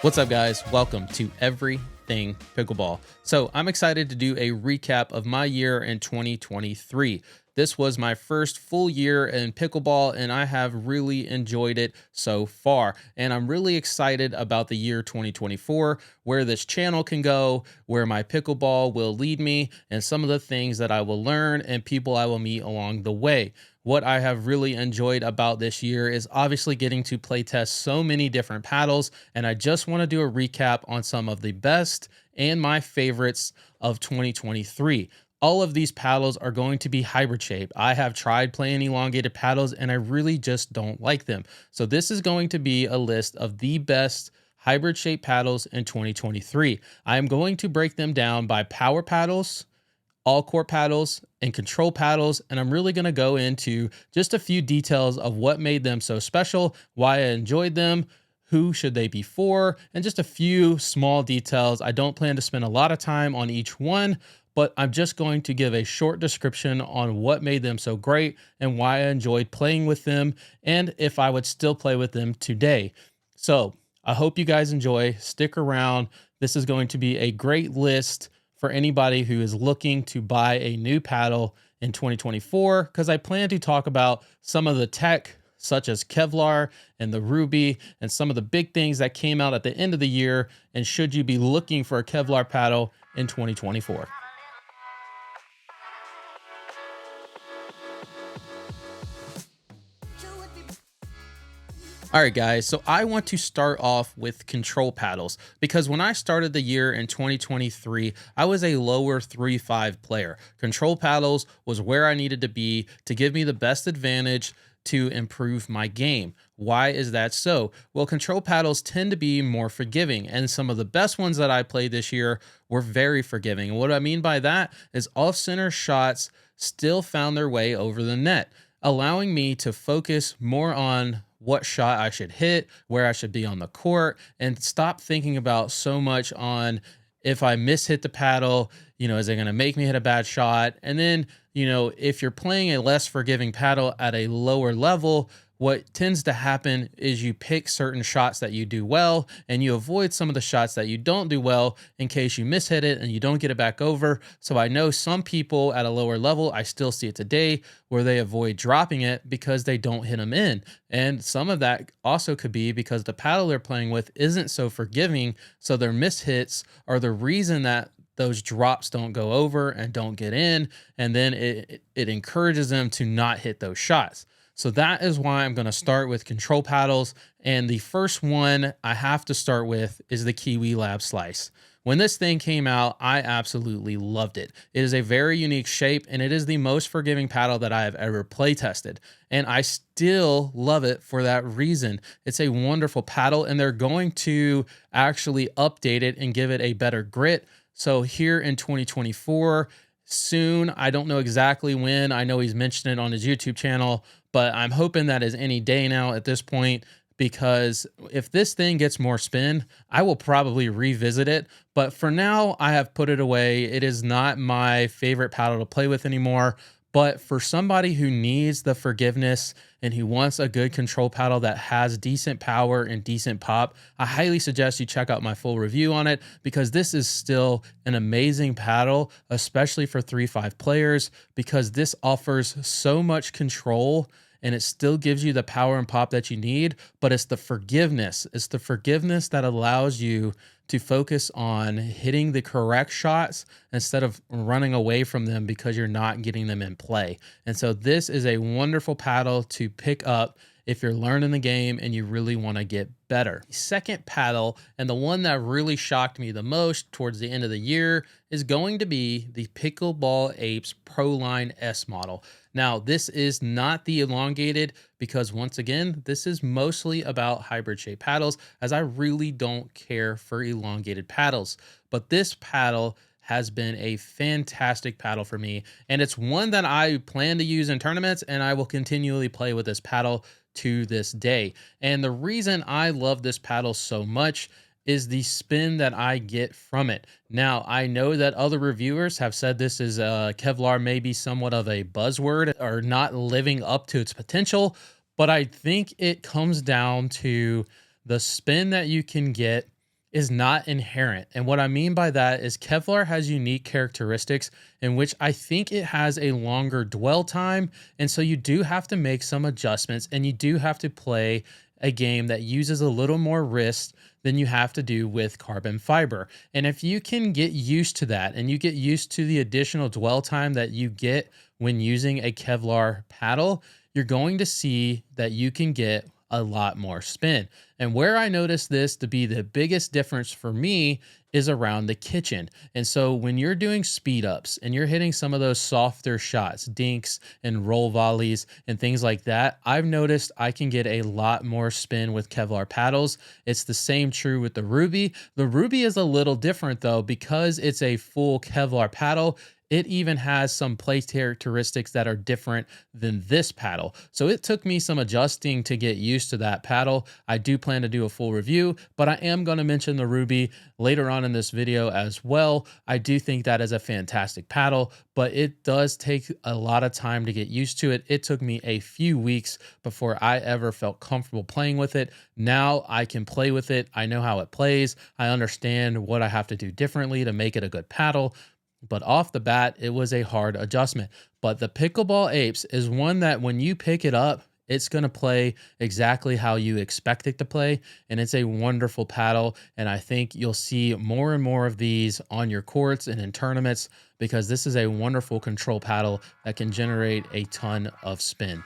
What's up, guys? Welcome to Everything Pickleball. So I'm excited to do a recap of my year in 2023. This was my first full year in pickleball, and I have really enjoyed it so far. And I'm really excited about the year 2024, where this channel can go, where my pickleball will lead me, and some of the things that I will learn and people I will meet along the way. What I have really enjoyed about this year is obviously getting to play test so many different paddles, and I just want to do a recap on some of the best and my favorites of 2023. All of these paddles are going to be hybrid shape. I have tried playing elongated paddles and I really just don't like them. So this is going to be a list of the best hybrid shape paddles in 2023. I am going to break them down by power paddles, all court paddles, and control paddles, and I'm really going to go into just a few details of what made them so special, why I enjoyed them, who should they be for, and just a few small details. I don't plan to spend a lot of time on each one, but I'm just going to give a short description on what made them so great and why I enjoyed playing with them, and if I would still play with them today. So I hope you guys enjoy. Stick around. This is going to be a great list for anybody who is looking to buy a new paddle in 2024, because I plan to talk about some of the tech such as Kevlar and the Ruby and some of the big things that came out at the end of the year, and should you be looking for a Kevlar paddle in 2024. All right, guys, so I want to start off with control paddles, because when I started the year in 2023, I was a lower 3-5 player. Control paddles was where I needed to be to give me the best advantage to improve my game. Why is that so? Well, control paddles tend to be more forgiving, and some of the best ones that I played this year were very forgiving. And what I mean by that is off-center shots still found their way over the net, allowing me to focus more on what shot I should hit, where I should be on the court, and stop thinking about so much on if I mishit the paddle, is it going to make me hit a bad shot? And then, if you're playing a less forgiving paddle at a lower level, what tends to happen is you pick certain shots that you do well and you avoid some of the shots that you don't do well in case you mishit it and you don't get it back over. So I know some people at a lower level, I still see it today, where they avoid dropping it because they don't hit them in. And some of that also could be because the paddle they're playing with isn't so forgiving. So their mishits are the reason that those drops don't go over and don't get in. And then it encourages them to not hit those shots. So that is why I'm going to start with control paddles. And the first one I have to start with is the Kiwi Lab Slice. When this thing came out, I absolutely loved it. It is a very unique shape, and it is the most forgiving paddle that I have ever play tested. And I still love it for that reason. It's a wonderful paddle, and they're going to actually update it and give it a better grit. So here in 2024, soon, I don't know exactly when. I know he's mentioned it on his YouTube channel, but I'm hoping that is any day now at this point, because if this thing gets more spin, I will probably revisit it. But for now, I have put it away. It is not my favorite paddle to play with anymore. But for somebody who needs the forgiveness and who wants a good control paddle that has decent power and decent pop, I highly suggest you check out my full review on it, because this is still an amazing paddle, especially for 3-5 players, because this offers so much control and it still gives you the power and pop that you need, but it's the forgiveness. It's the forgiveness that allows you to focus on hitting the correct shots instead of running away from them because you're not getting them in play. And so this is a wonderful paddle to pick up if you're learning the game and you really want to get better. The second paddle, and the one that really shocked me the most towards the end of the year, is going to be the Pickleball Apes Pro Line S model. Now, this is not the elongated, because once again, this is mostly about hybrid shape paddles, as I really don't care for elongated paddles. But this paddle has been a fantastic paddle for me, and it's one that I plan to use in tournaments, and I will continually play with this paddle to this day. And the reason I love this paddle so much is the spin that I get from it. Now, I know that other reviewers have said this is Kevlar may be somewhat of a buzzword or not living up to its potential, but I think it comes down to the spin that you can get is not inherent. And what I mean by that is Kevlar has unique characteristics in which I think it has a longer dwell time. And so you do have to make some adjustments and you do have to play a game that uses a little more wrist than you have to do with carbon fiber. And if you can get used to that and you get used to the additional dwell time that you get when using a Kevlar paddle, you're going to see that you can get a lot more spin. And where I noticed this to be the biggest difference for me is around the kitchen. And so when you're doing speed ups and you're hitting some of those softer shots, dinks and roll volleys and things like that, I've noticed I can get a lot more spin with Kevlar paddles. It's the same true with the Ruby. The Ruby is a little different though, because it's a full Kevlar paddle. It even has some play characteristics that are different than this paddle. So it took me some adjusting to get used to that paddle. I do plan to do a full review, but I am going to mention the Ruby later on in this video as well. I do think that is a fantastic paddle, but it does take a lot of time to get used to it. It took me a few weeks before I ever felt comfortable playing with it. Now I can play with it. I know how it plays. I understand what I have to do differently to make it a good paddle. But off the bat, it was a hard adjustment. But the Pickleball Apes is one that when you pick it up, it's going to play exactly how you expect it to play. And it's a wonderful paddle. And I think you'll see more and more of these on your courts and in tournaments, because this is a wonderful control paddle that can generate a ton of spin.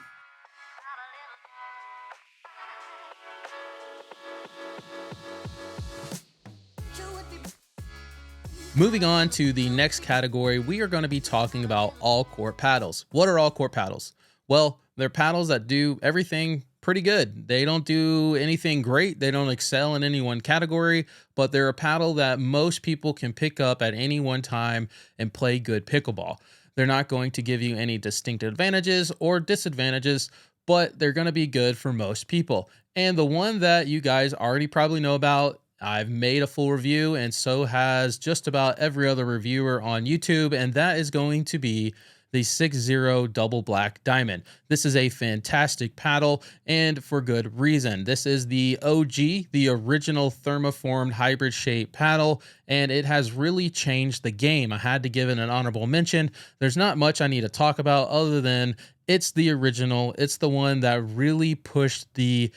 Moving on to the next category, we are going to be talking about all court paddles. What are all court paddles? Well, they're paddles that do everything pretty good. They don't do anything great. They don't excel in any one category, but they're a paddle that most people can pick up at any one time and play good pickleball. They're not going to give you any distinct advantages or disadvantages, but they're going to be good for most people. And the one that you guys already probably know about, I've made a full review, and so has just about every other reviewer on YouTube, and that is going to be the 6-0 Double Black Diamond. This is a fantastic paddle, and for good reason. This is the OG, the original thermoformed hybrid shape paddle, and it has really changed the game. I had to give it an honorable mention. There's not much I need to talk about other than it's the original. It's the one that really pushed the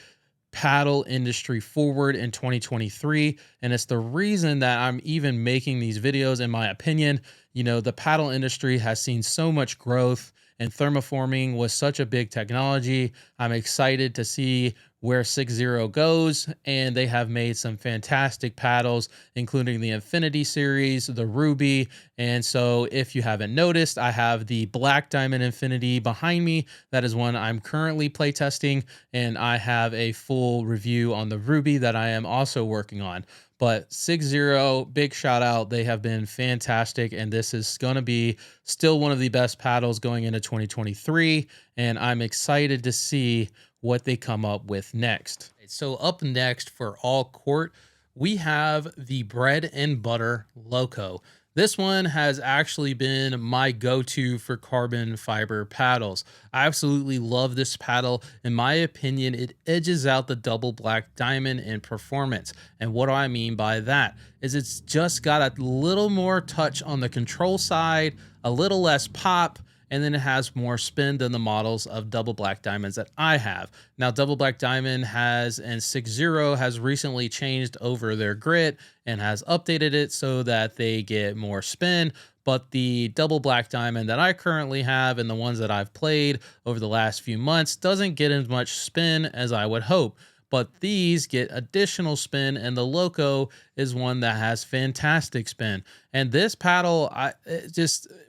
paddle industry forward in 2023, and it's the reason that I'm even making these videos. In my opinion, you know, the paddle industry has seen so much growth, and thermoforming was such a big technology. I'm excited to see where 6-0 goes, and they have made some fantastic paddles, including the Infinity series, the Ruby. And so if you haven't noticed, I have the Black Diamond Infinity behind me. That is one I'm currently playtesting, and I have a full review on the Ruby that I am also working on. But 6-0, big shout out. They have been fantastic, and this is going to be still one of the best paddles going into 2023, and I'm excited to see what they come up with next. So up next for all court, we have the bread and butter Loco. This one has actually been my go-to for carbon fiber paddles. I absolutely love this paddle. In my opinion, it edges out the Double Black Diamond in performance. And what do I mean by that? Is it's just got a little more touch on the control side, a little less pop, and then it has more spin than the models of Double Black Diamonds that I have. Now, Double Black Diamond has, and 6-0 has recently changed over their grit and has updated it so that they get more spin. But the Double Black Diamond that I currently have and the ones that I've played over the last few months doesn't get as much spin as I would hope. But these get additional spin, and the Loco is one that has fantastic spin. And this paddle,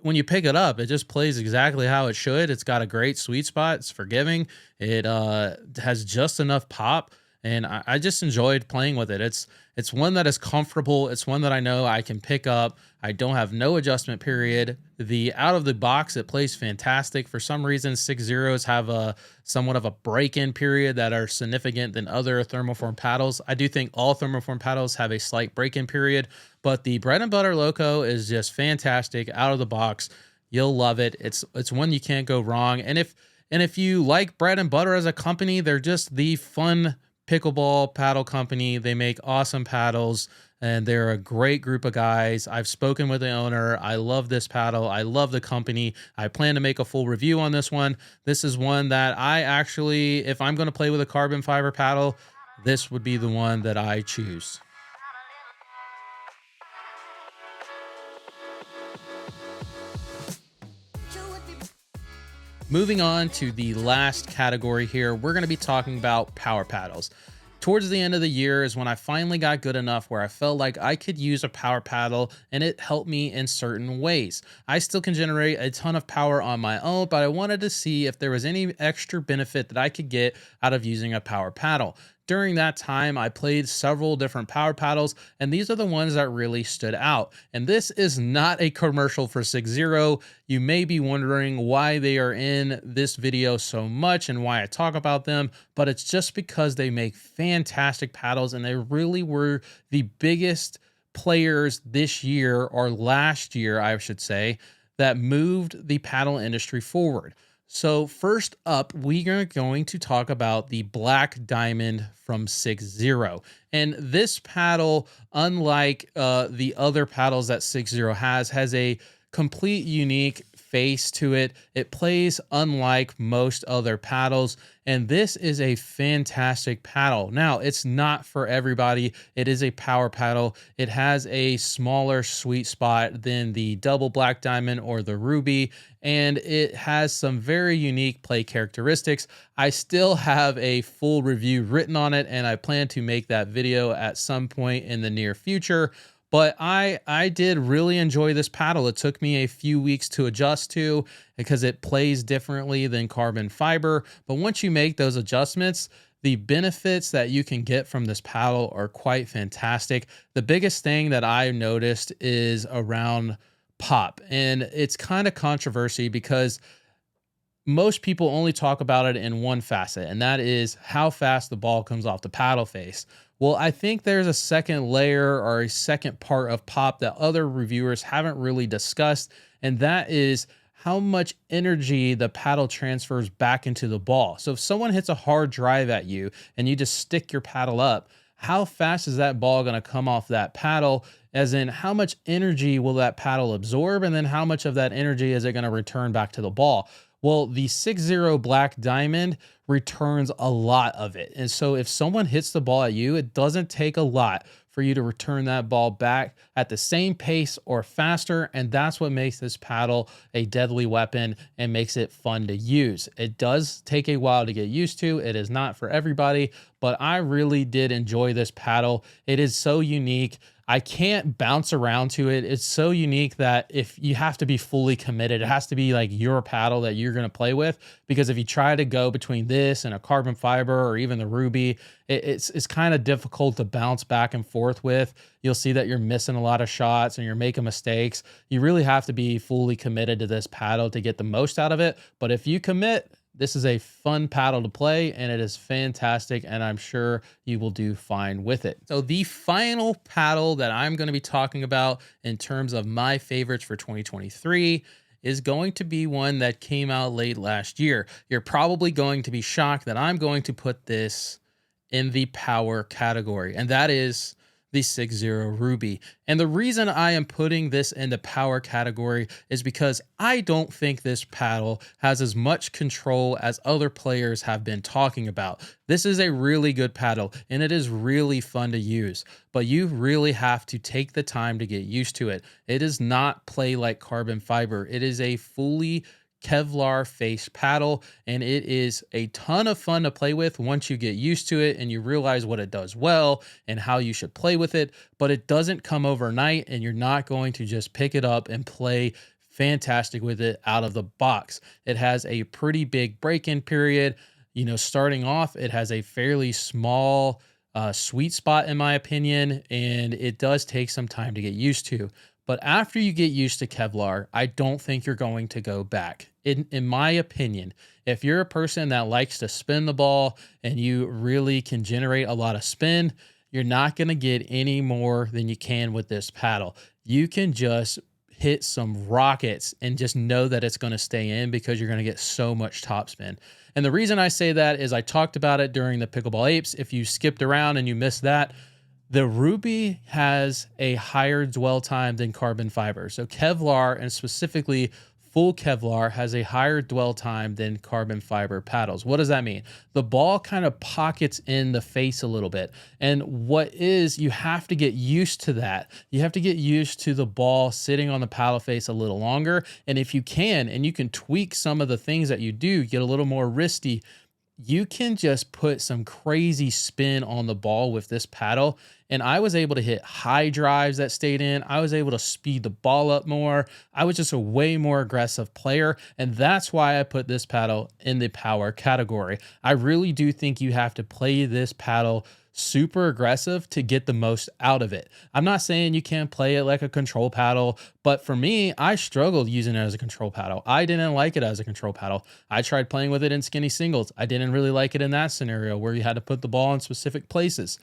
when you pick it up, it just plays exactly how it should. It's got a great sweet spot. It's forgiving. It has just enough pop, and I just enjoyed playing with it. It's one that is comfortable. It's one that I know I can pick up. I don't have no adjustment period. The out of the box, it plays fantastic. For some reason, 6-0s have a somewhat of a break-in period that are significant than other thermoform paddles. I do think all thermoform paddles have a slight break-in period, but the bread and butter Loco is just fantastic out of the box. You'll love it. It's one you can't go wrong. And if you like bread and butter as a company, they're just the fun Pickleball Paddle Company. They make awesome paddles and they're a great group of guys. I've spoken with the owner. I love this paddle. I love the company. I plan to make a full review on this one. This is one that I actually, if I'm going to play with a carbon fiber paddle, this would be the one that I choose. Moving on to the last category here, we're going to be talking about power paddles. Towards the end of the year is when I finally got good enough where I felt like I could use a power paddle and it helped me in certain ways. I still can generate a ton of power on my own, but I wanted to see if there was any extra benefit that I could get out of using a power paddle. During that time, I played several different power paddles, and these are the ones that really stood out. And this is not a commercial for 6-0. You may be wondering why they are in this video so much and why I talk about them, but it's just because they make fantastic paddles, and they really were the biggest players this year, or last year, I should say, that moved the paddle industry forward. So first up, we are going to talk about the Black Diamond from 6-0. And this paddle, unlike the other paddles that 6-0 has a complete unique face to it. It plays unlike most other paddles, and this is a fantastic paddle. Now, it's not for everybody. It is a power paddle. It has a smaller sweet spot than the double Black Diamond or the Ruby, and it has some very unique play characteristics. I still have a full review written on it, and I plan to make that video at some point in the near future. But I did really enjoy this paddle. It took me a few weeks to adjust to because it plays differently than carbon fiber. But once you make those adjustments, the benefits that you can get from this paddle are quite fantastic. The biggest thing that I noticed is around pop. And it's kind of controversy because most people only talk about it in one facet, and that is how fast the ball comes off the paddle face. Well, I think there's a second layer or a second part of pop that other reviewers haven't really discussed, and that is how much energy the paddle transfers back into the ball. So if someone hits a hard drive at you and you just stick your paddle up, how fast is that ball going to come off that paddle? As in, how much energy will that paddle absorb? And then how much of that energy is it going to return back to the ball? Well, the 6-0 Black Diamond returns a lot of it. And so if someone hits the ball at you, it doesn't take a lot for you to return that ball back at the same pace or faster. And that's what makes this paddle a deadly weapon and makes it fun to use. It does take a while to get used to. It is not for everybody, but I really did enjoy this paddle. It is so unique. I can't bounce around to it. It's so unique that if you have to be fully committed, it has to be like your paddle that you're going to play with, because if you try to go between this and a carbon fiber or even the Ruby, it's kind of difficult to bounce back and forth with. You'll see that you're missing a lot of shots and you're making mistakes. You really have to be fully committed to this paddle to get the most out of it. But if you commit, this is a fun paddle to play, and it is fantastic, and I'm sure you will do fine with it. So the final paddle that I'm going to be talking about in terms of my favorites for 2023 is going to be one that came out late last year. You're probably going to be shocked that I'm going to put this in the power category, and that is the 6-0 Ruby. And the reason I am putting this in the power category is because I don't think this paddle has as much control as other players have been talking about. This is a really good paddle, and it is really fun to use, but you really have to take the time to get used to it. It does not play like carbon fiber. It is a fully Kevlar face paddle, and it is a ton of fun to play with once you get used to it and you realize what it does well and how you should play with it. But it doesn't come overnight, and you're not going to just pick it up and play fantastic with it out of the box. It has a pretty big break-in period. You know, starting off, it has a fairly small sweet spot in my opinion, and it does take some time to get used to. But after you get used to Kevlar, I don't think you're going to go back. In my opinion, if you're a person that likes to spin the ball and you really can generate a lot of spin, you're not going to get any more than you can with this paddle. You can just hit some rockets and just know that it's going to stay in because you're going to get so much topspin. And the reason I say that is I talked about it during the Pickleball Apes. If you skipped around and you missed that, the Ruby has a higher dwell time than carbon fiber. So Kevlar, and specifically full Kevlar, has a higher dwell time than carbon fiber paddles. What does that mean? The ball kind of pockets in the face a little bit. And you have to get used to that. You have to get used to the ball sitting on the paddle face a little longer. And if you can, and you can tweak some of the things that you do, get a little more wristy, you can just put some crazy spin on the ball with this paddle. And I was able to hit high drives that stayed in. I was able to speed the ball up more. I was just a way more aggressive player. And that's why I put this paddle in the power category. I really do think you have to play this paddle super aggressive to get the most out of it. I'm not saying you can't play it like a control paddle, but for me, I struggled using it as a control paddle. I didn't like it as a control paddle. I tried playing with it in skinny singles. I didn't really like it in that scenario where you had to put the ball in specific places.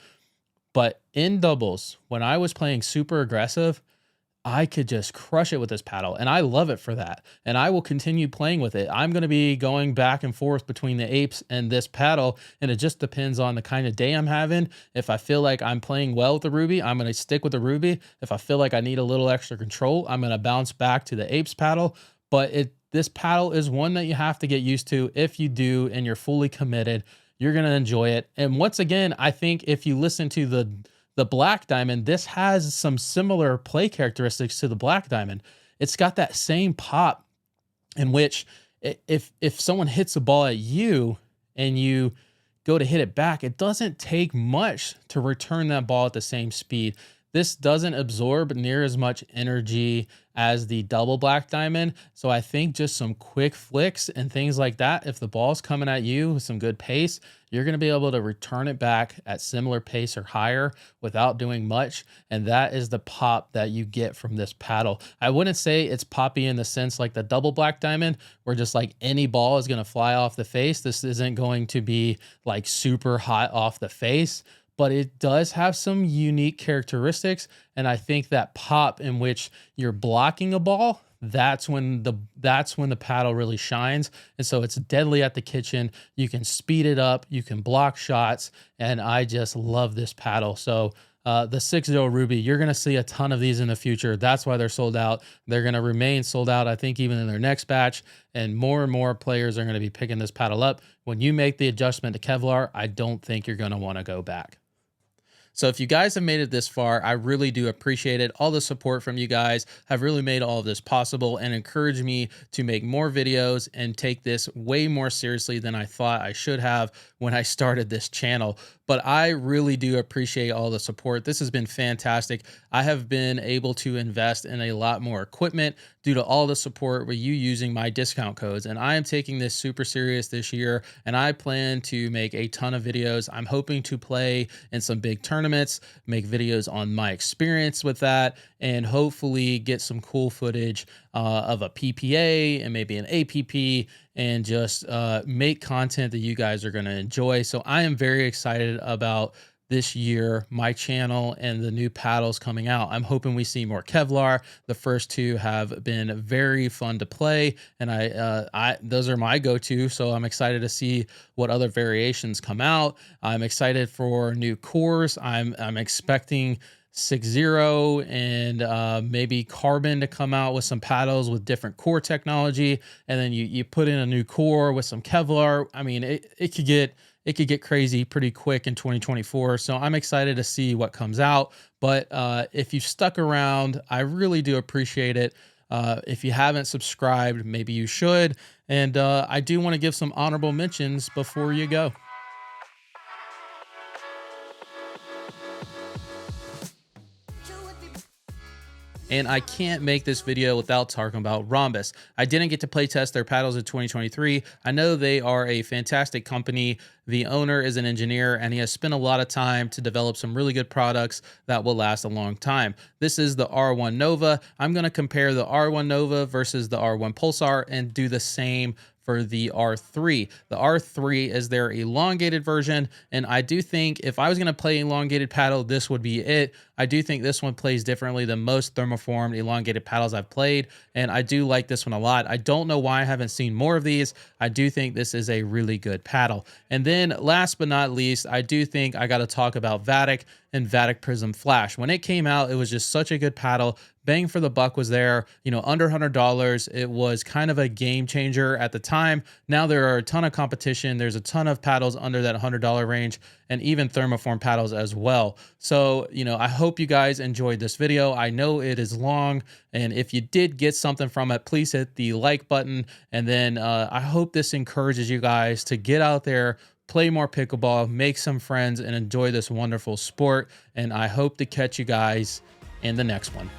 But in doubles, when I was playing super aggressive, I could just crush it with this paddle, and I love it for that. And I will continue playing with it. I'm going to be going back and forth between the Apes and this paddle, and it just depends on the kind of day I'm having. If I feel like I'm playing well with the Ruby, I'm going to stick with the Ruby. If I feel like I need a little extra control, I'm going to bounce back to the Apes paddle. But this paddle is one that you have to get used to. If you do and you're fully committed, you're going to enjoy it. And once again, I think if you listen to the Black Diamond, this has some similar play characteristics to the Black Diamond. It's got that same pop in which if someone hits a ball at you and you go to hit it back, it doesn't take much to return that ball at the same speed. This doesn't absorb near as much energy as the double Black Diamond. So I think just some quick flicks and things like that, if the ball's coming at you with some good pace, you're going to be able to return it back at similar pace or higher without doing much. And that is the pop that you get from this paddle. I wouldn't say it's poppy in the sense like the double Black Diamond, where just like any ball is going to fly off the face. This isn't going to be like super hot off the face, but it does have some unique characteristics. And I think that pop in which you're blocking a ball, that's when the paddle really shines. And so it's deadly at the kitchen. You can speed it up, you can block shots, and I just love this paddle. So the 6-0 Ruby, you're going to see a ton of these in the future. That's why they're sold out. They're going to remain sold out, I think, even in their next batch. And more players are going to be picking this paddle up. When you make the adjustment to Kevlar, I don't think you're going to want to go back. So if you guys have made it this far, I really do appreciate it. All the support from you guys have really made all of this possible and encouraged me to make more videos and take this way more seriously than I thought I should have when I started this channel. But I really do appreciate all the support. This has been fantastic. I have been able to invest in a lot more equipment due to all the support with you using my discount codes. And I am taking this super serious this year, and I plan to make a ton of videos. I'm hoping to play in some big tournaments, make videos on my experience with that, and hopefully get some cool footage of a PPA and maybe an APP, and just make content that you guys are going to enjoy. So I am very excited about this year, my channel, and the new paddles coming out. I'm hoping we see more Kevlar. The first two have been very fun to play, and those are my go-to. So I'm excited to see what other variations come out. I'm excited for new cores. I'm expecting 6-0 and maybe Carbon to come out with some paddles with different core technology, and then you put in a new core with some Kevlar. I mean, it could get crazy pretty quick in 2024. So I'm excited to see what comes out. But if you stuck around, I really do appreciate it. If you haven't subscribed, maybe you should. And I do want to give some honorable mentions before you go. And I can't make this video without talking about Ronbus. I didn't get to play test their paddles in 2023. I know they are a fantastic company. The owner is an engineer, and he has spent a lot of time to develop some really good products that will last a long time. This is the R1 Nova. I'm going to compare the R1 Nova versus the R1 Pulsar and do the same for the R3. The R3 is their elongated version, and I do think if I was going to play elongated paddle, this would be it. I do think this one plays differently than most thermoformed elongated paddles I've played, and I do like this one a lot. I don't know why I haven't seen more of these. I do think this is a really good paddle. And then last but not least, I do think I got to talk about Vatic and Vatic Prism Flash. When it came out, it was just such a good paddle. Bang for the buck was there, you know, under $100. It was kind of a game changer at the time. Now there are a ton of competition. There's a ton of paddles under that $100 range, and even thermoform paddles as well. So, you know, I hope you guys enjoyed this video. I know it is long, and if you did get something from it, please hit the like button. And then I hope this encourages you guys to get out there, play more pickleball, make some friends, and enjoy this wonderful sport. And I hope to catch you guys in the next one.